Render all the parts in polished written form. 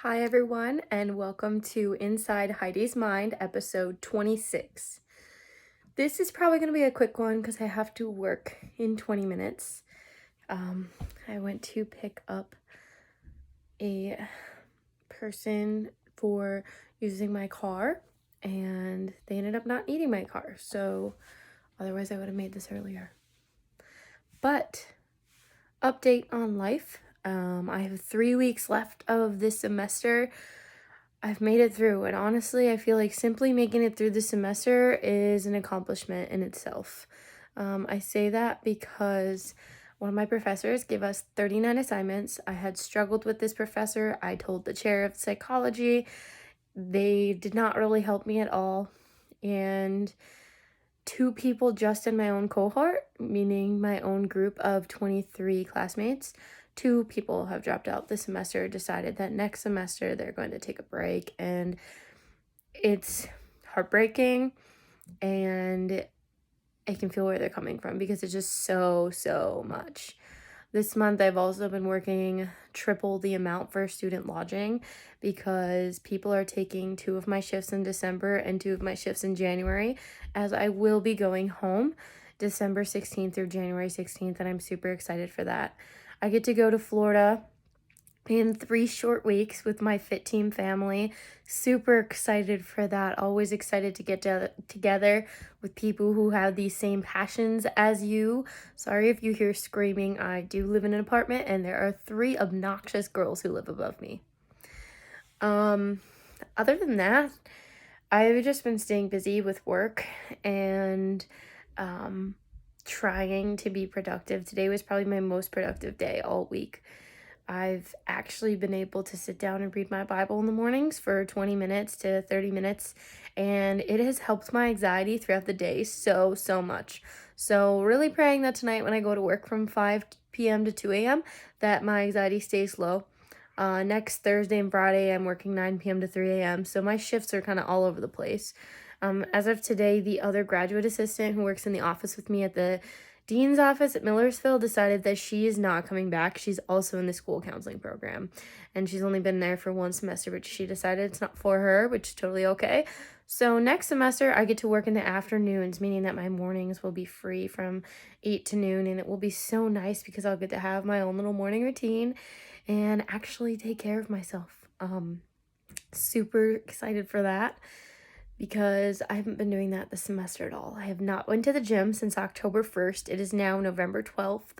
Hi, everyone, and welcome to Inside Heidi's Mind, episode 26. This is probably going to be a quick one because I have to work in 20 minutes. I went to pick up a person for using my car, and they ended up not needing my car, so otherwise I would have made this earlier. But, update on life. I have 3 weeks left of this semester. I've made it through, and honestly, I feel like simply making it through the semester is an accomplishment in itself. I say that because one of my professors gave us 39 assignments. I had struggled with this professor. I told the chair of psychology. They did not really help me at all. And two people just in my own cohort, meaning my own group of 23 classmates, two people have dropped out this semester, decided that next semester they're going to take a break, and it's heartbreaking, and I can feel where they're coming from because it's just so much. This month, I've also been working triple the amount for student lodging because people are taking 2 of my shifts in December and 2 of my shifts in January, as I will be going home December 16th through January 16th, and I'm super excited for that. I get to go to Florida in 3 short weeks with my Fit Team family. Super excited for that. Always excited to get together with people who have these same passions as you. Sorry if you hear screaming. I do live in an apartment and there are 3 obnoxious girls who live above me. Other than that, I've just been staying busy with work and trying to be productive. Today was probably my most productive day all week. I've actually been able to sit down and read my Bible in the mornings for 20 minutes to 30 minutes, and it has helped my anxiety throughout the day so much. So really praying that tonight when I go to work from 5 p.m. to 2 a.m. that my anxiety stays low. Next Thursday and Friday, I'm working 9 p.m. to 3 a.m., so my shifts are kind of all over the place. As of today, the other graduate assistant who works in the office with me at the dean's office at Millersville decided that she is not coming back. She's also in the school counseling program, and she's only been there for 1 semester, but she decided it's not for her, which is totally okay. So next semester, I get to work in the afternoons, meaning that my mornings will be free from 8 to noon, and it will be so nice because I'll get to have my own little morning routine and actually take care of myself. Super excited for that because I haven't been doing that this semester at all. I have not went to the gym since October 1st. It is now November 12th.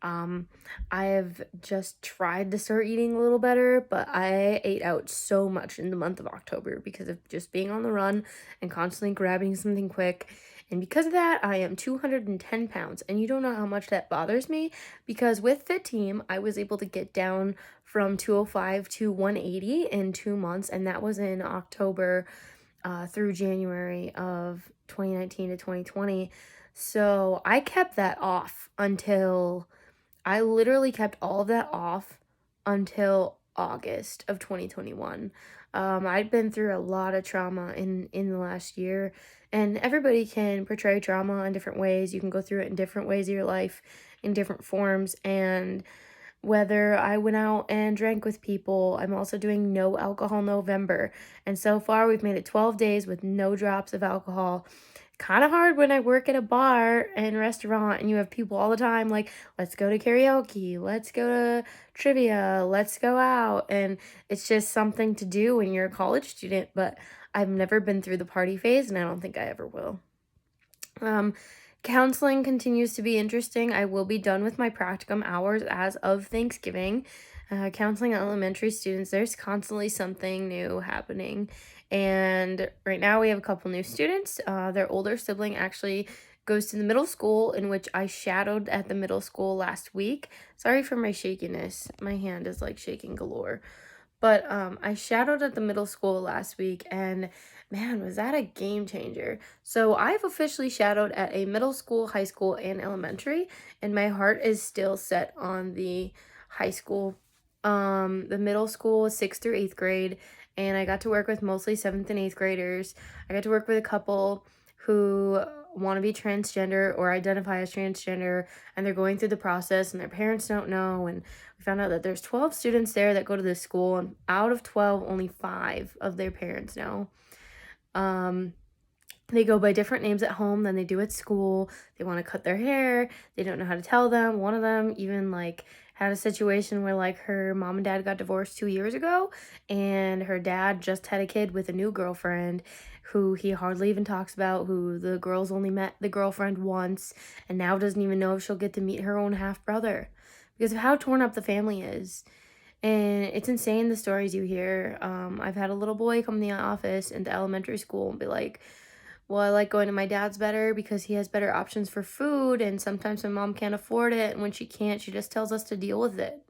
I have just tried to start eating a little better, but I ate out so much in the month of October because of just being on the run and constantly grabbing something quick. And because of that, I am 210 pounds. And you don't know how much that bothers me because with Fit Team, I was able to get down from 205 to 180 in 2 months. And that was in October through January of 2019 to 2020. So I kept that off until I literally kept all of that off until August of 2021. I'd been through a lot of trauma in the last year, and everybody can portray trauma in different ways. You can go through it in different ways of your life, in different forms, and whether I went out and drank with people, I'm also doing no alcohol November. And so far, we've made it 12 days with no drops of alcohol. Kind of hard when I work at a bar and restaurant and you have people all the time like, let's go to karaoke, let's go to trivia, let's go out. And it's just something to do when you're a college student, but I've never been through the party phase and I don't think I ever will. Counseling continues to be interesting. I will be done with my practicum hours as of Thanksgiving. Counseling elementary students, there's constantly something new happening. And right now we have a couple new students. Their older sibling actually goes to the middle school in which I shadowed at the middle school last week. Sorry for my shakiness. My hand is like shaking galore. But I shadowed at the middle school last week, and man, was that a game changer. So I've officially shadowed at a middle school, high school, and elementary, and my heart is still set on the high school. The middle school is 6th through 8th grade, and I got to work with mostly 7th and 8th graders. I got to work with a couple who want to be transgender or identify as transgender, and they're going through the process and their parents don't know. And we found out that there's 12 students there that go to this school, and out of 12, only 5 of their parents know. They go by different names at home than they do at school. They want to cut their hair. They don't know how to tell them. One of them even like had a situation where like her mom and dad got divorced 2 years ago, and her dad just had a kid with a new girlfriend who he hardly even talks about, who the girl's only met the girlfriend once and now doesn't even know if she'll get to meet her own half brother because of how torn up the family is. And it's insane the stories you hear. I've had a little boy come in the office into elementary school and be like, well, I like going to my dad's better because he has better options for food, and sometimes my mom can't afford it, and when she can't, she just tells us to deal with it.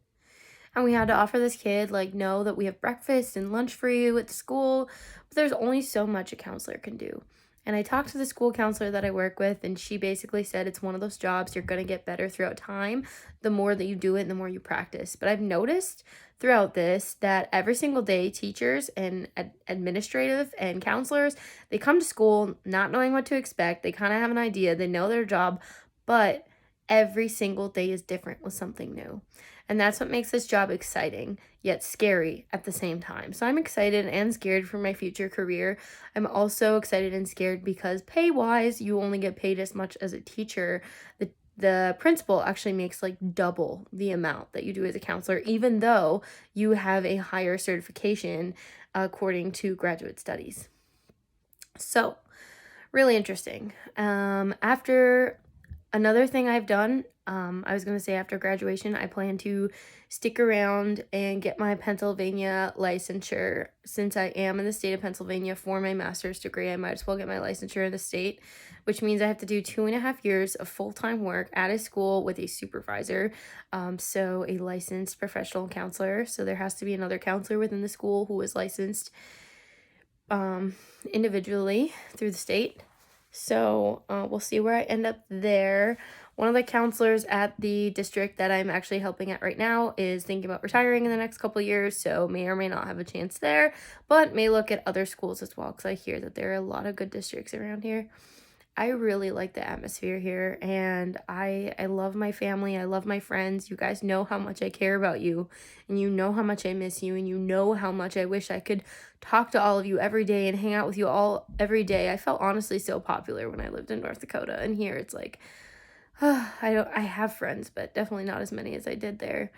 And we had to offer this kid, like, know that we have breakfast and lunch for you at the school, but there's only so much a counselor can do. And I talked to the school counselor that I work with, and she basically said it's one of those jobs you're going to get better throughout time. The more that you do it, the more you practice. But I've noticed throughout this that every single day, teachers and administrative and counselors, they come to school not knowing what to expect. They kind of have an idea. They know their job, but every single day is different with something new. And that's what makes this job exciting, yet scary at the same time. So I'm excited and scared for my future career. I'm also excited and scared because pay-wise, you only get paid as much as a teacher. The principal actually makes like double the amount that you do as a counselor, even though you have a higher certification according to graduate studies. So, really interesting. After another thing I've done, I was going to say after graduation, I plan to stick around and get my Pennsylvania licensure. Since I am in the state of Pennsylvania for my master's degree, I might as well get my licensure in the state, which means I have to do 2.5 years of full-time work at a school with a supervisor, so a licensed professional counselor. So there has to be another counselor within the school who is licensed individually through the state. So we'll see where I end up there. One of the counselors at the district that I'm actually helping at right now is thinking about retiring in the next couple of years, so may or may not have a chance there, but may look at other schools as well, because I hear that there are a lot of good districts around here. I really like the atmosphere here, and I love my family. I love my friends. You guys know how much I care about you, and you know how much I miss you, and you know how much I wish I could talk to all of you every day and hang out with you all every day. I felt honestly so popular when I lived in North Dakota, and here it's like, I have friends, but definitely not as many as I did there.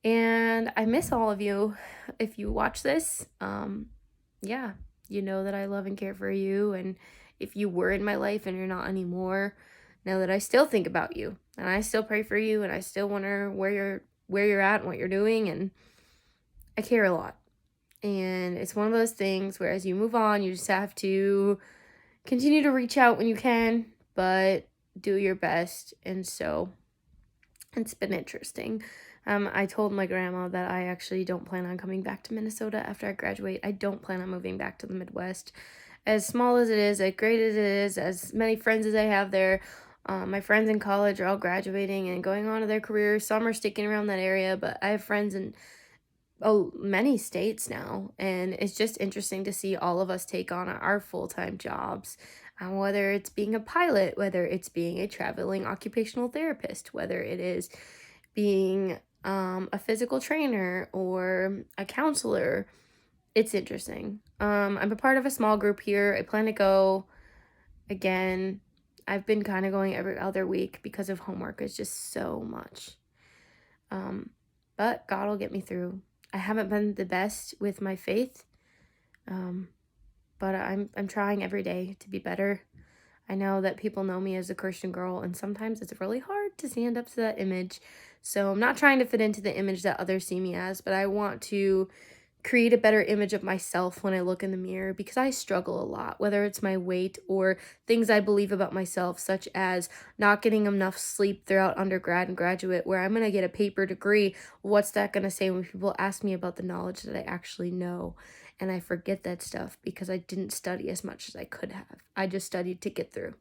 And I miss all of you. If you watch this, yeah, you know that I love and care for you, and if you were in my life and you're not anymore, know that I still think about you, and I still pray for you, and I still wonder where you're at and what you're doing, and I care a lot. And it's one of those things where as you move on, you just have to continue to reach out when you can, but do your best. And so it's been interesting. I told my grandma that I actually don't plan on coming back to Minnesota after I graduate. I don't plan on moving back to the Midwest. As small as it is, as great as it is, as many friends as I have there, my friends in college are all graduating and going on to their careers. Some are sticking around that area, but I have friends in many states now, and it's just interesting to see all of us take on our full-time jobs, whether it's being a pilot, whether it's being a traveling occupational therapist, whether it is being a physical trainer or a counselor. It's interesting. I'm a part of a small group here. I plan to go again. I've been kind of going every other week because of homework. It's just so much. But God will get me through. I haven't been the best with my faith, but I'm trying every day to be better. I know that people know me as a Christian girl, and sometimes it's really hard to stand up to that image. So I'm not trying to fit into the image that others see me as, but I want to create a better image of myself when I look in the mirror, because I struggle a lot, whether it's my weight or things I believe about myself, such as not getting enough sleep throughout undergrad and graduate, where I'm going to get a paper degree. What's that going to say when people ask me about the knowledge that I actually know? And I forget that stuff because I didn't study as much as I could have. I just studied to get through.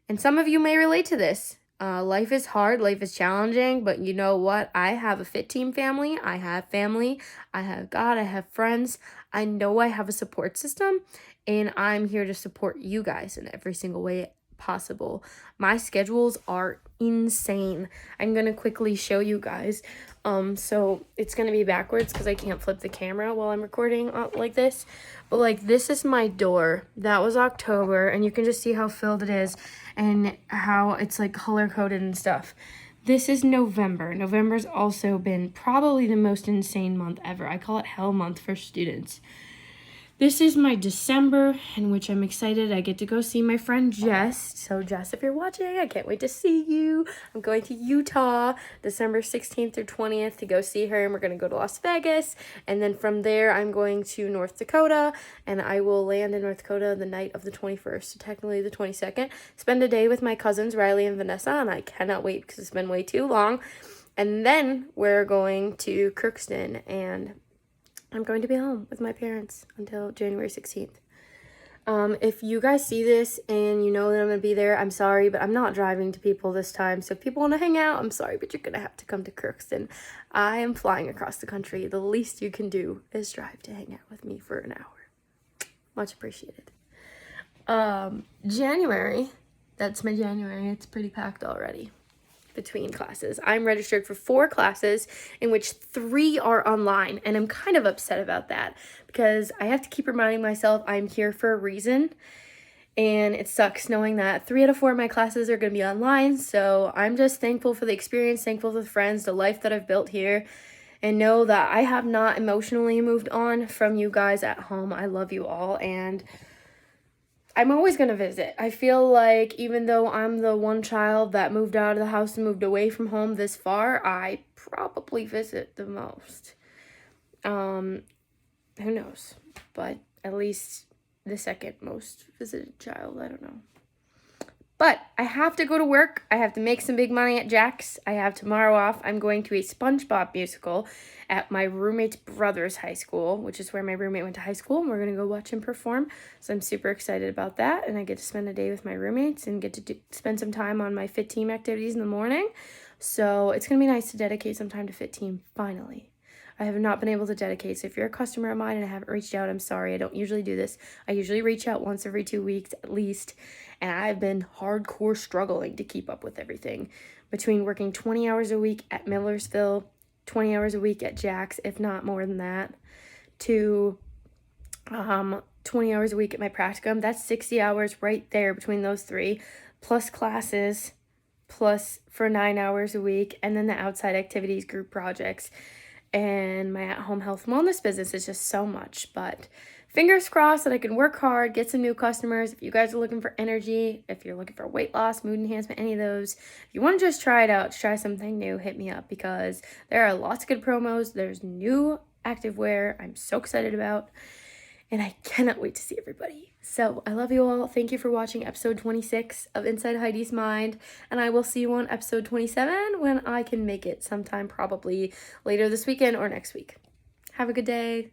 And some of you may relate to this. Life is hard, life is challenging, but you know what? I have a fit team family. I have family. I have God. I have friends. I know I have a support system, and I'm here to support you guys in every single way possible. My schedules are insane. I'm gonna quickly show you guys. So it's gonna be backwards because I can't flip the camera while I'm recording like this. But like this is my door. That was October, and you can just see how filled it is and how it's like color coded and stuff. This is November. November's also been probably the most insane month ever. I call it hell month for students. This is my December, in which I'm excited. I get to go see my friend Jess. So Jess, if you're watching, I can't wait to see you. I'm going to Utah December 16th through 20th to go see her, and we're going to go to Las Vegas. And then from there, I'm going to North Dakota, and I will land in North Dakota the night of the 21st, so technically the 22nd. Spend a day with my cousins, Riley and Vanessa, and I cannot wait because it's been way too long. And then we're going to Crookston, and I'm going to be home with my parents until January 16th. If you guys see this and you know that I'm going to be there, I'm sorry, but I'm not driving to people this time. So if people want to hang out, I'm sorry, but you're going to have to come to Crookston. I am flying across the country. The least you can do is drive to hang out with me for an hour. Much appreciated. January, that's my January. It's pretty packed already. Between classes. I'm registered for 4 classes, in which 3 are online, and I'm kind of upset about that because I have to keep reminding myself I'm here for a reason, and it sucks knowing that 3 out of 4 of my classes are going to be online. So I'm just thankful for the experience, thankful for the friends, the life that I've built here, and know that I have not emotionally moved on from you guys at home. I love you all, and I'm always going to visit. I feel like even though I'm the one child that moved out of the house and moved away from home this far, I probably visit the most. Who knows? But at least the second most visited child. I don't know. But I have to go to work. I have to make some big money at Jack's. I have tomorrow off. I'm going to a SpongeBob musical at my roommate's brother's high school, which is where my roommate went to high school, and we're going to go watch him perform. So I'm super excited about that, and I get to spend a day with my roommates and get to spend some time on my fit team activities in the morning. So it's going to be nice to dedicate some time to fit team, finally. I have not been able to dedicate, so if you're a customer of mine and I haven't reached out, I'm sorry. I don't usually do this. I usually reach out once every 2 weeks at least, and I've been hardcore struggling to keep up with everything. Between working 20 hours a week at Millersville, 20 hours a week at Jack's, if not more than that, to 20 hours a week at my practicum, that's 60 hours right there between those 3, plus classes, plus for 9 hours a week, and then the outside activities, group projects, and my at-home health and wellness business is just so much. But fingers crossed that I can work hard, get some new customers. If you guys are looking for energy, if you're looking for weight loss, mood enhancement, any of those, if you want to just try it out, try something new, hit me up, because there are lots of good promos. There's new activewear I'm so excited about, and I cannot wait to see everybody. So I love you all. Thank you for watching episode 26 of Inside Heidi's Mind, and I will see you on episode 27 when I can make it sometime, probably later this weekend or next week. Have a good day.